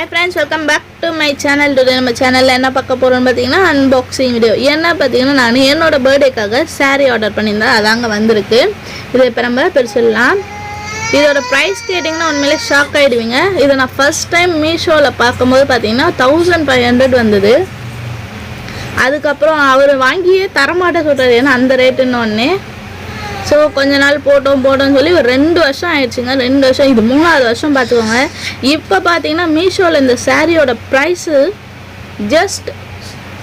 Hi friends, welcome back to my channel. Today நம்ம சேனல்ல என்ன பார்க்க போறோம்னு பாத்தீங்கன்னா unboxing video. என்ன பாத்தீங்கன்னா நான் என்னோட பர்த்டேக்காக saree ஆர்டர் பண்ணிருந்தேன். அதாங்க வந்திருக்கு. இதை இப்ப நம்ம பெருசலாம். இதோட பிரைஸ் கேட்டிங்கனா உண்மையிலே ஷாக் ஆயிடுவீங்க. இத நான் ஃபர்ஸ்ட் டைம் மீஷோல பாக்கும்போது பாத்தீங்கன்னா 1500 வந்தது. அதுக்கு அப்புறம் அவர் வாங்கியே தர மாட்டேன்னு சொல்றாரு. ஏன்னா அந்த ரேட்னு ஒண்ணே. ஸோ கொஞ்ச நாள் போட்டோம்னு சொல்லி ஒரு 2 வருஷம் ஆயிடுச்சுங்க. 2 வருஷம், இது 3வது வருஷம் பார்த்துக்கோங்க. இப்போ பார்த்தீங்கன்னா மீஷோவில் இந்த சாரியோட ப்ரைஸு ஜஸ்ட்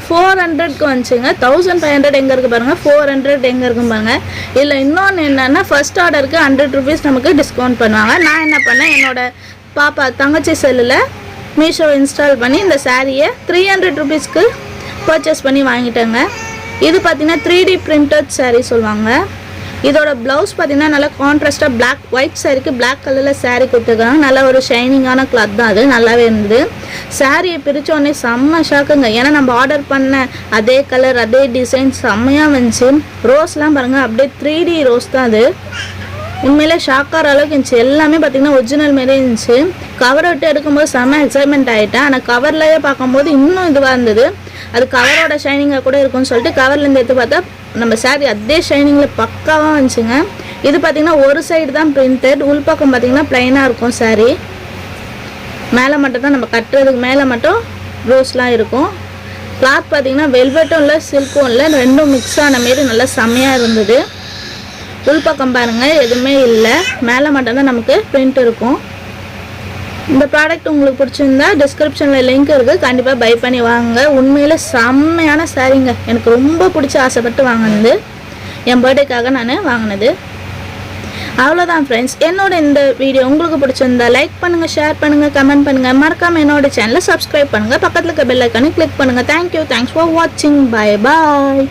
400க்கு வந்துச்சுங்க. 1500 எங்கே இருக்குது பாருங்கள், 400 எங்கே இருக்குன்னு பாருங்கள். இல்லை இன்னொன்று என்னென்னா ஃபர்ஸ்ட் ஆர்டருக்கு 100 rupees நமக்கு டிஸ்கவுண்ட் பண்ணுவாங்க. நான் என்ன பண்ணேன், என்னோட பாப்பா தங்கச்சி செல்லில் மீஷோ இன்ஸ்டால் பண்ணி இந்த சாரியை 300 rupeesக்கு பர்ச்சேஸ் பண்ணி வாங்கிட்டேங்க. இது பார்த்தீங்கன்னா 3D பிரிண்டட் சாரீ சொல்லுவாங்க. இதோட ப்ளவுஸ் பார்த்தீங்கன்னா நல்லா கான்ட்ராஸ்ட்டாக பிளாக் ஒயிட் சாரிக்கு பிளாக் கலரில் சாரீ கொடுத்துருக்காங்க. நல்லா ஒரு ஷைனிங்கான கிளாத் தான், அது நல்லாவே இருந்தது. சாரியை பிரித்தோடனே செம்ம ஷாக்குங்க. ஏன்னா நம்ம ஆர்டர் பண்ண அதே கலர் அதே டிசைன் செம்மையாக வந்துச்சு. ரோஸ்லாம் பாருங்கள், அப்படியே 3D ரோஸ் தான் அது. உண்மையிலே ஷாக்கார அளவுக்கு இருந்துச்சு. எல்லாமே பார்த்தீங்கன்னா ஒரிஜினல் மாரியே இருந்துச்சு. கவரை விட்டு எடுக்கும்போது செம்ம எக்ஸைட்மெண்ட் ஆகிட்டேன். ஆனால் கவர்லேயே பார்க்கும்போது இன்னும் இதுவாக இருந்தது. அது கவரோட ஷைனிங்காக கூட இருக்கும்னு சொல்லிட்டு கவர்லேருந்து எடுத்து பார்த்தா நம்ம சாரி அதே ஷைனிங்கில் பக்காவாக வந்துச்சுங்க. இது பார்த்திங்கன்னா ஒரு சைடு தான் பிரிண்டட், உள்பக்கம் பார்த்திங்கன்னா ப்ளைனாக இருக்கும் சாரி. மேலே மட்டும் தான் நம்ம கட்டுறதுக்கு மேலே மட்டும் ரோஸ்லாம் இருக்கும். கிளாத் பார்த்திங்கன்னா வெல்வெட்டும் இல்லை சில்க்கும் இல்லை, ரெண்டும் மிக்ஸ் ஆன மாரி நல்லா செம்மையாக இருந்தது. உள்பக்கம் பாருங்கள் எதுவுமே இல்லை, மேலே மட்டும்தான் நமக்கு பிரிண்ட் இருக்கும். இந்த ப்ராடக்ட் உங்களுக்கு பிடிச்சிருந்தா டிஸ்கிரிப்ஷனில் லிங்க் இருக்குது, கண்டிப்பாக பை பண்ணி வாங்க. உண்மையில் செம்மையான சாரீங்க, எனக்கு ரொம்ப பிடிச்ச ஆசைப்பட்டு வாங்கினது. என் பர்த்டேக்காக நான் வாங்கினது. அவ்வளோதான் ஃப்ரெண்ட்ஸ். என்னோட இந்த வீடியோ உங்களுக்கு பிடிச்சிருந்தா லைக் பண்ணுங்கள், ஷேர் பண்ணுங்கள், கமெண்ட் பண்ணுங்கள். மறக்காமல் என்னோட சேனலை சப்ஸ்கிரைப் பண்ணுங்கள். பக்கத்தில் இருக்க பெல் ஐக்கானை கிளிக் பண்ணுங்கள். தேங்க்யூ, தேங்க்ஸ் ஃபார் வாட்சிங். பாய் பாய்.